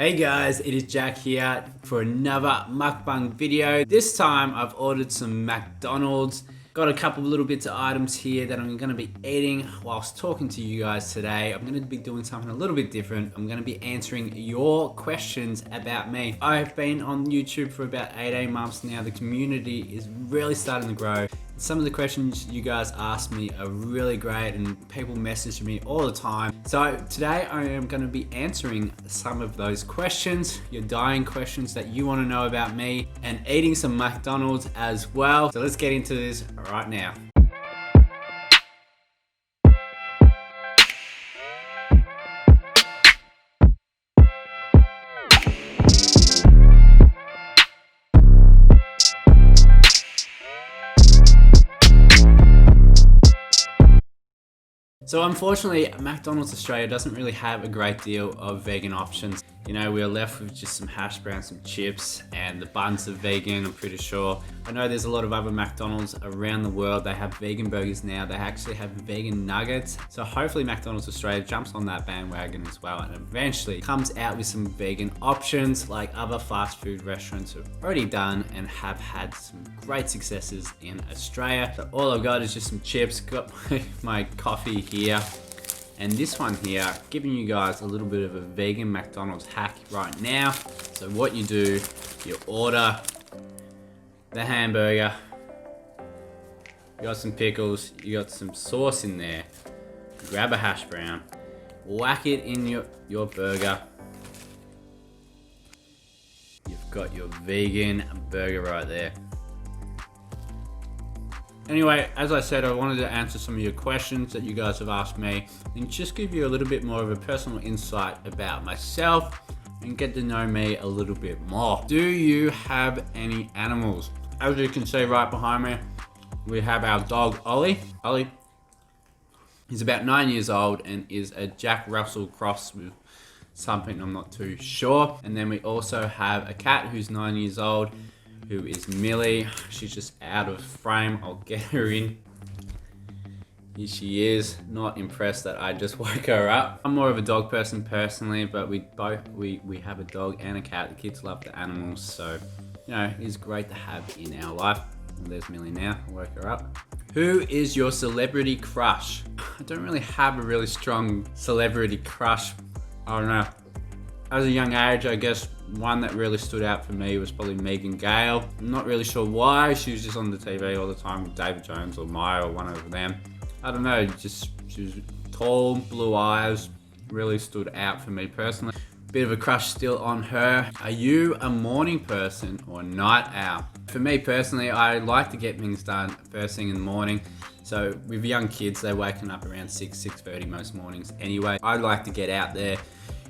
Hey guys, it is Jack here for another mukbang video. This time I've ordered some McDonald's. Got a couple of little bits of items here that I'm gonna be eating whilst talking to you guys today. I'm gonna be doing something a little bit different. I'm gonna be answering your questions about me. I've been on YouTube for about 8 months now. The community is really starting to grow. Some of the questions you guys ask me are really great and people message me all the time. So today I am going to be answering some of those questions, your dying questions that you want to know about me, and eating some McDonald's as well. So let's get into this right now. So unfortunately, McDonalds Australia doesn't really have a great deal of vegan options. You know, we're left with just some hash browns, some chips, and the buns are vegan, I'm pretty sure. I know there's a lot of other McDonald's around the world. They have vegan burgers now. They actually have vegan nuggets. So hopefully McDonald's Australia jumps on that bandwagon as well and eventually comes out with some vegan options like other fast food restaurants have already done and have had some great successes in Australia. So all I've got is just some chips, got my coffee here. And this one here, giving you guys a little bit of a vegan McDonald's hack right now. So what you do, you order the hamburger, you got some pickles, you got some sauce in there, grab a hash brown, whack it in your burger. You've got your vegan burger right there. Anyway, as I said, I wanted to answer some of your questions that you guys have asked me and just give you a little bit more of a personal insight about myself and get to know me a little bit more. Do you have any animals? As you can see right behind me, we have our dog, Ollie. Ollie is about 9 years old and is a Jack Russell cross with something I'm not too sure. And then we also have a cat who's 9 years old, who is Millie. She's just out of frame. I'll get her in. Here she is. Not impressed that I just woke her up. I'm more of a dog person personally, but we have a dog and a cat. The kids love the animals, so you know, it's great to have in our life. And there's Millie now. I'll woke her up. Who is your celebrity crush? I don't really have a really strong celebrity crush. I don't know. As a young age, I guess one that really stood out for me was probably Megan Gale. I'm not really sure why. She was just on the TV all the time with David Jones or Maya or one of them. I don't know, just she was tall, blue eyes, really stood out for me personally. Bit of a crush still on her. Are you a morning person or night owl? For me personally, I like to get things done first thing in the morning. So with young kids, they're waking up around 6:30 most mornings anyway. I like to get out there,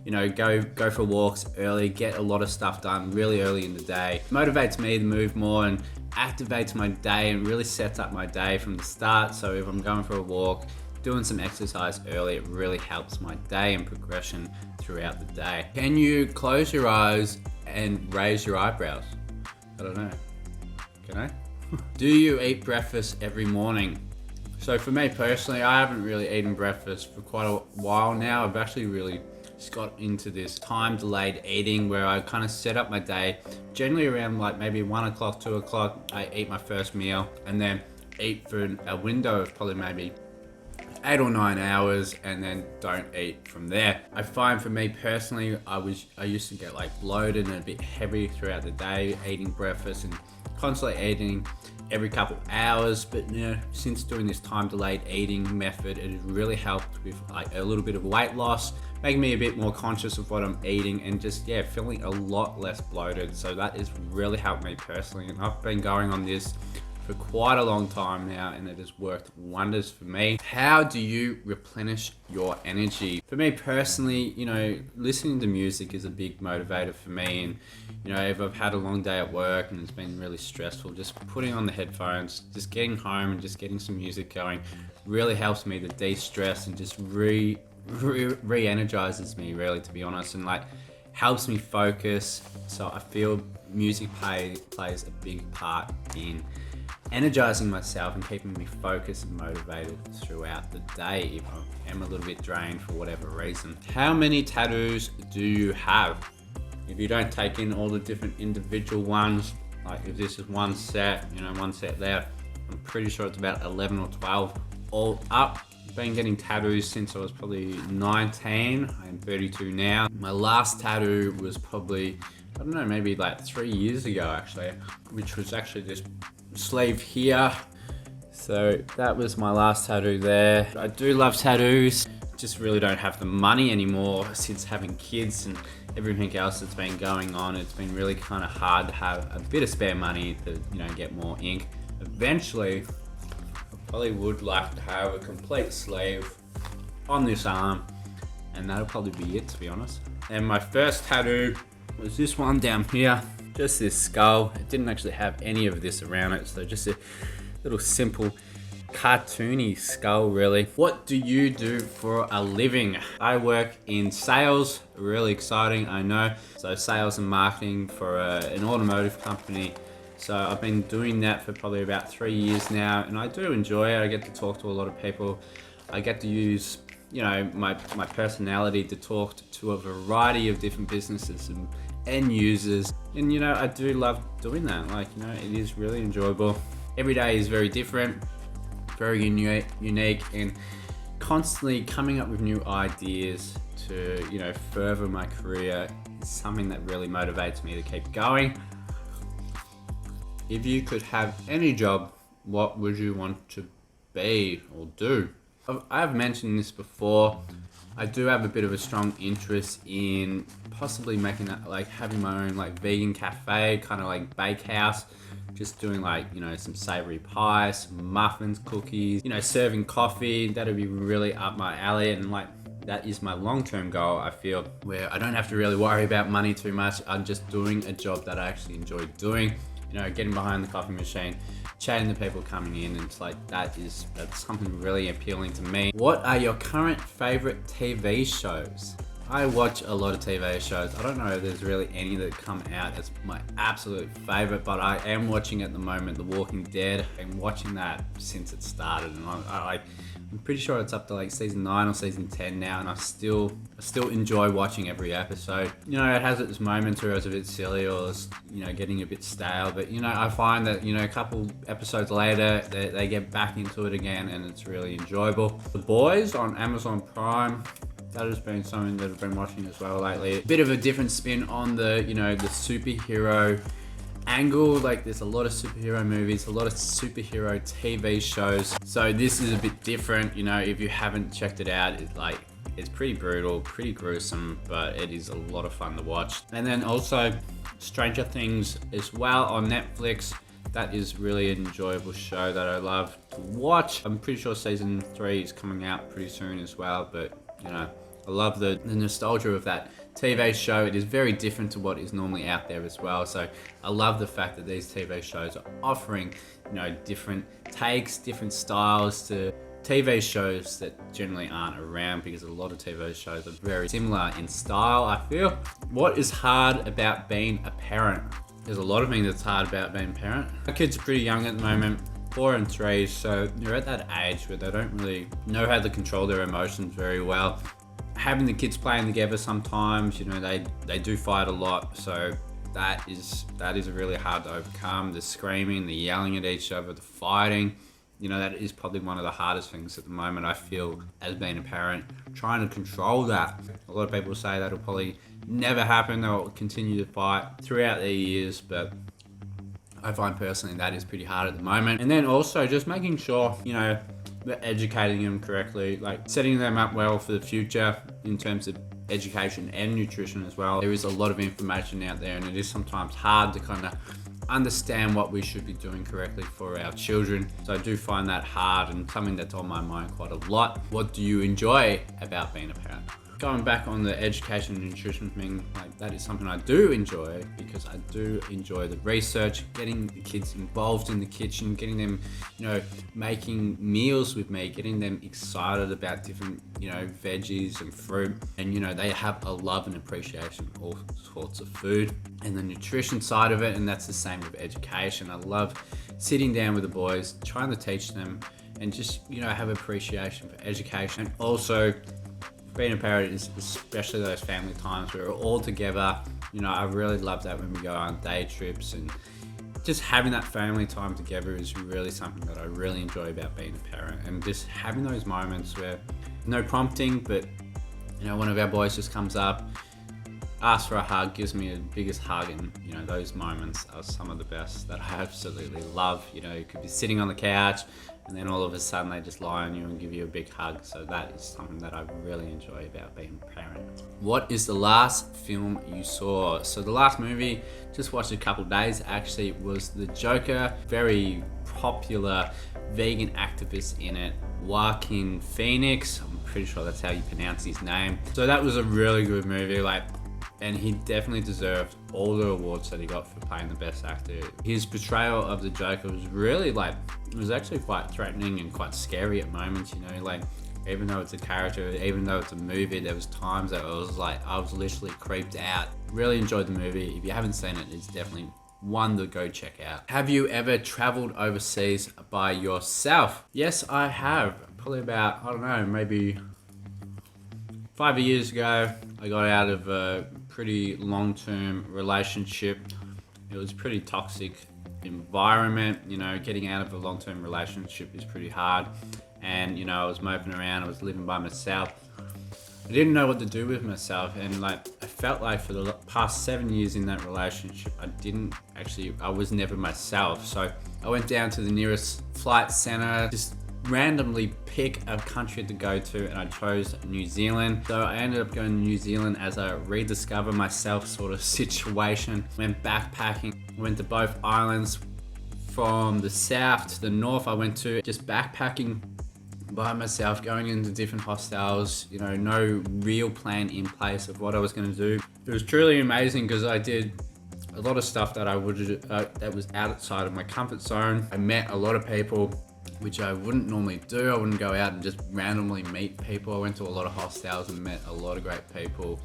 you know, go for walks early, get a lot of stuff done really early in the day. Motivates me to move more and activates my day and really sets up my day from the start. So if I'm going for a walk, doing some exercise early, it really helps my day and progression throughout the day. Can you close your eyes and raise your eyebrows? I don't know. Can I? Do you eat breakfast every morning? So for me personally, I haven't really eaten breakfast for quite a while now. I've actually really just got into this time delayed eating where I kind of set up my day. Generally around like maybe 1 o'clock, 2 o'clock, I eat my first meal and then eat for a window of probably maybe 8 or 9 hours and then don't eat from there. I find for me personally, I used to get like bloated and a bit heavy throughout the day, eating breakfast and constantly eating every couple hours, but you know, since doing this time delayed eating method, it has really helped with like a little bit of weight loss, making me a bit more conscious of what I'm eating and just, yeah, feeling a lot less bloated. So that has really helped me personally. And I've been going on this for quite a long time now and it has worked wonders for me. How do you replenish your energy? For me personally, you know, listening to music is a big motivator for me. And you know, if I've had a long day at work and it's been really stressful, just putting on the headphones, just getting home and just getting some music going really helps me to de-stress and just re-energizes me really, to be honest, and like helps me focus. So I feel music plays a big part in energizing myself and keeping me focused and motivated throughout the day if I am a little bit drained for whatever reason. How many tattoos do you have? If you don't take in all the different individual ones, like if this is one set, you know, one set there, I'm pretty sure it's about 11 or 12 all up. I've been getting tattoos since I was probably 19. I'm 32 now. My last tattoo was probably, I don't know, maybe like 3 years ago actually, which was actually this sleeve here. So that was my last tattoo there. I do love tattoos, just really don't have the money anymore since having kids and everything else that's been going on. It's been really kind of hard to have a bit of spare money to, you know, get more ink. Eventually, I probably would like to have a complete sleeve on this arm, and that'll probably be it, to be honest. And my first tattoo was this one down here, just this skull. It didn't actually have any of this around it, so just a little simple cartoony skull really. What do you do for a living? I work in sales, really exciting, I know. So sales and marketing for an automotive company. So I've been doing that for probably about 3 years now, and I do enjoy it. I get to talk to a lot of people. I get to use, you know, my personality to talk to a variety of different businesses and end users. And you know, I do love doing that. Like, you know, it is really enjoyable. Every day is very different, very unique, and constantly coming up with new ideas to, you know, further my career is something that really motivates me to keep going. If you could have any job, what would you want to be or do? I've mentioned this before. I do have a bit of a strong interest in possibly making that, like having my own like vegan cafe, kind of like bakehouse, just doing like, you know, some savory pies, some muffins, cookies, you know, serving coffee. That'd be really up my alley, and like that is my long-term goal, I feel, where I don't have to really worry about money too much. I'm just doing a job that I actually enjoy doing, you know, getting behind the coffee machine, chatting to people coming in, and it's like that's something really appealing to me. What are your current favorite TV shows? I watch a lot of TV shows. I don't know if there's really any that come out as my absolute favorite, but I am watching at the moment The Walking Dead. I've been watching that since it started, and I'm pretty sure it's up to like season 9 or season 10 now, and I still enjoy watching every episode. You know, it has its moments where it's a bit silly or it's, you know, getting a bit stale, but you know, I find that, you know, a couple episodes later, they get back into it again, and it's really enjoyable. The Boys on Amazon Prime. That has been something that I've been watching as well lately. A bit of a different spin on the, you know, the superhero angle. Like there's a lot of superhero movies, a lot of superhero TV shows. So this is a bit different, you know, if you haven't checked it out, it's pretty brutal, pretty gruesome, but it is a lot of fun to watch. And then also Stranger Things as well on Netflix. That is really an enjoyable show that I love to watch. I'm pretty sure season 3 is coming out pretty soon as well, but you know, I love the nostalgia of that TV show. It is very different to what is normally out there as well. So I love the fact that these TV shows are offering, you know, different takes, different styles to TV shows that generally aren't around, because a lot of TV shows are very similar in style, I feel. What is hard about being a parent? There's a lot of things that's hard about being a parent. My kids are pretty young at the moment, 4 and 3, so they're at that age where they don't really know how to control their emotions very well. Having the kids playing together sometimes, you know, they do fight a lot, so that is really hard to overcome. The screaming, the yelling at each other, the fighting, you know, that is probably one of the hardest things at the moment, I feel, as being a parent, trying to control that. A lot of people say that'll probably never happen. They'll continue to fight throughout their years, but I find personally that is pretty hard at the moment. And then also just making sure, you know, we're educating them correctly, like setting them up well for the future in terms of education and nutrition as well. There is a lot of information out there, and it is sometimes hard to kind of understand what we should be doing correctly for our children. So I do find that hard, and something that's on my mind quite a lot. What do you enjoy about being a parent? Going back on the education and nutrition thing, like that is something I do enjoy, because I do enjoy the research, getting the kids involved in the kitchen, getting them, you know, making meals with me, getting them excited about different, you know, veggies and fruit. And, you know, they have a love and appreciation for all sorts of food. And the nutrition side of it, and that's the same with education. I love sitting down with the boys, trying to teach them, and just, you know, have appreciation for education. And also, being a parent is especially those family times where we're all together, You know, I really love that when we go on day trips, and just having that family time together is really something that I really enjoy about being a parent, and just having those moments where no prompting, but you know, one of our boys just comes up, asks for a hug, gives me the biggest hug, and you know, those moments are some of the best that I absolutely love. You know, you could be sitting on the couch and then all of a sudden they just lie on you and give you a big hug. So that is something that I really enjoy about being a parent. What is the last film you saw? So the last movie, just watched a couple of days actually, was The Joker. Very popular vegan activist in it, Joaquin Phoenix. I'm pretty sure that's how you pronounce his name. So that was a really good movie, like, and he definitely deserved all the awards that he got for playing the best actor. His portrayal of the Joker was really, like, it was actually quite threatening and quite scary at moments, you know, like, even though it's a character, even though it's a movie, there was times that I was literally creeped out. Really enjoyed the movie. If you haven't seen it, it's definitely one to go check out. Have you ever traveled overseas by yourself? Yes, I have. Probably about, I don't know, maybe 5 years ago, I got out of a pretty long-term relationship. It was a pretty toxic environment. You know, getting out of a long-term relationship is pretty hard. And, you know, I was moping around, I was living by myself. I didn't know what to do with myself, and like, I felt like for the past 7 years in that relationship, I was never myself. So I went down to the nearest flight center, just randomly pick a country to go to, and I chose New Zealand. So I ended up going to New Zealand as a rediscover myself sort of situation. Went backpacking, went to both islands. From the south to the north, I went to just backpacking by myself, going into different hostels, you know, no real plan in place of what I was going to do. It was truly amazing because I did a lot of stuff that that was outside of my comfort zone. I met a lot of people, which I wouldn't normally do. I wouldn't go out and just randomly meet people. I went to a lot of hostels and met a lot of great people.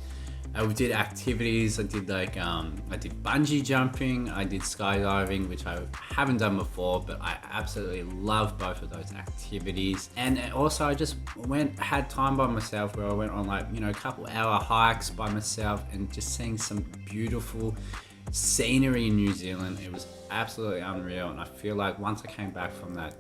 I did activities. I did bungee jumping. I did skydiving, which I haven't done before, but I absolutely love both of those activities. And also I just had time by myself where I went on, like, you know, a couple hour hikes by myself and just seeing some beautiful scenery in New Zealand. It was absolutely unreal. And I feel like once I came back from that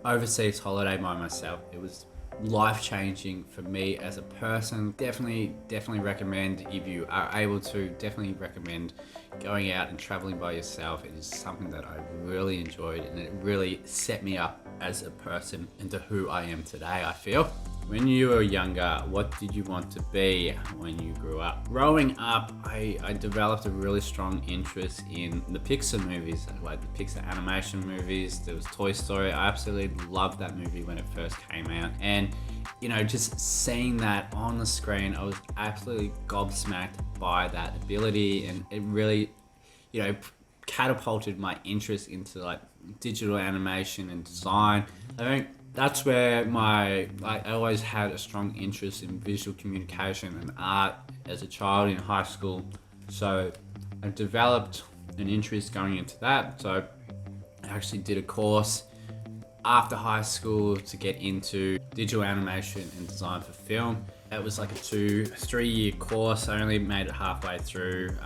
overseas holiday by myself, it was life-changing for me as a person. Definitely recommend, if you are able to, definitely recommend going out and traveling by yourself. It is something that I really enjoyed, and it really set me up as a person into who I am today, I feel. When you were younger, what did you want to be when you grew up? Growing up, I developed a really strong interest in the Pixar movies, like the Pixar animation movies. There was Toy Story. I absolutely loved that movie when it first came out. And, you know, just seeing that on the screen, I was absolutely gobsmacked by that ability. And it really, you know, catapulted my interest into like digital animation and design. I think that's where I always had a strong interest in visual communication and art as a child in high school. So I developed an interest going into that. So I actually did a course after high school to get into digital animation and design for film. It was like a 2-3 year course. I only made it halfway through.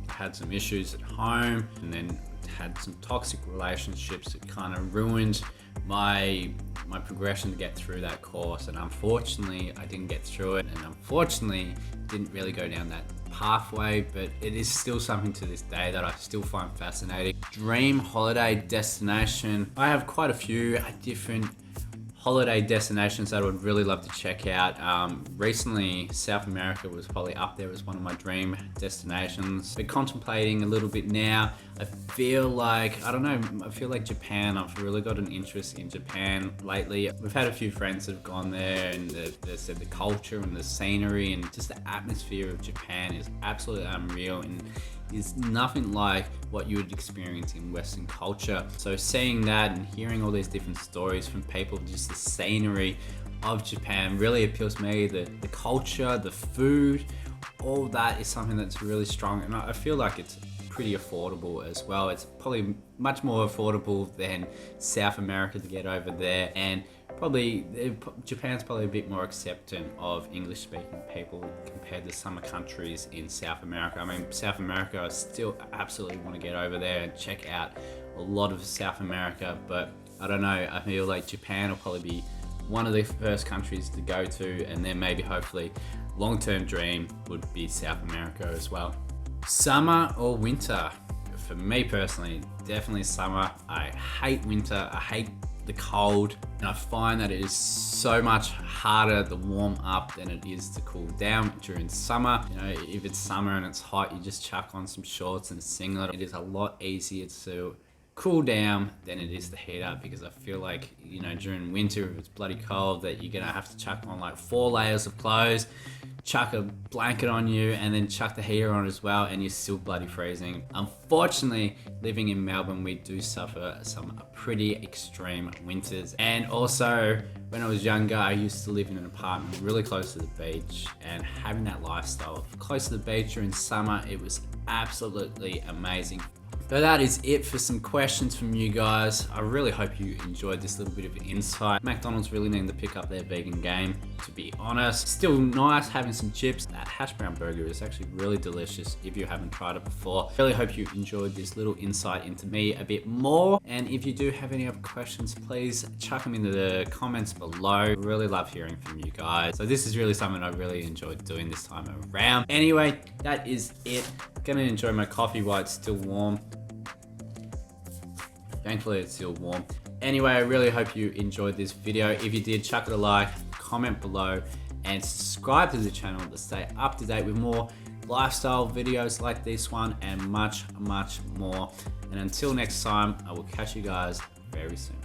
Had some issues at home, and then had some toxic relationships that kind of ruined my progression to get through that course. And unfortunately I didn't get through it, and unfortunately didn't really go down that pathway, but it is still something to this day that I still find fascinating. Dream holiday destination. I have quite a few different holiday destinations that I would really love to check out. Recently, South America was probably up there as one of my dream destinations. Been contemplating a little bit now. I feel like Japan. I've really got an interest in Japan lately. We've had a few friends that have gone there, and they said the culture and the scenery and just the atmosphere of Japan is absolutely unreal, and is nothing like what you would experience in Western culture. So seeing that and hearing all these different stories from people, just the scenery of Japan really appeals to me. The culture, the food, all that is something that's really strong, and I feel like it's pretty affordable as well. It's probably much more affordable than South America to get over there, and Japan's probably a bit more accepting of English speaking people compared to some countries in South America. I mean, South America, I still absolutely want to get over there and check out a lot of South America, but I don't know, I feel like Japan will probably be one of the first countries to go to, and then maybe hopefully long-term dream would be South America as well. Summer or winter? For me personally, definitely summer. I hate winter, I hate the cold, and I find that it is so much harder to warm up than it is to cool down during summer. You know, if it's summer and it's hot, you just chuck on some shorts and a singlet. It is a lot easier to cool down than it is to heat up, because I feel like, you know, during winter, if it's bloody cold, that you're gonna have to chuck on like 4 layers of clothes, chuck a blanket on you, and then chuck the heater on as well, and you're still bloody freezing. Unfortunately, living in Melbourne, we do suffer some pretty extreme winters. And also, when I was younger, I used to live in an apartment really close to the beach, and having that lifestyle close to the beach during summer, it was absolutely amazing. So that is it for some questions from you guys. I really hope you enjoyed this little bit of insight. McDonald's really need to pick up their vegan game, to be honest. Still nice having some chips. That hash brown burger is actually really delicious if you haven't tried it before. Really hope you enjoyed this little insight into me a bit more. And if you do have any other questions, please chuck them into the comments below. Really love hearing from you guys. So this is really something I really enjoyed doing this time around. Anyway, that is it. Gonna enjoy my coffee while it's still warm. Thankfully, it's still warm. Anyway, I really hope you enjoyed this video. If you did, chuck it a like, comment below, and subscribe to the channel to stay up to date with more lifestyle videos like this one and much, much more. And until next time, I will catch you guys very soon.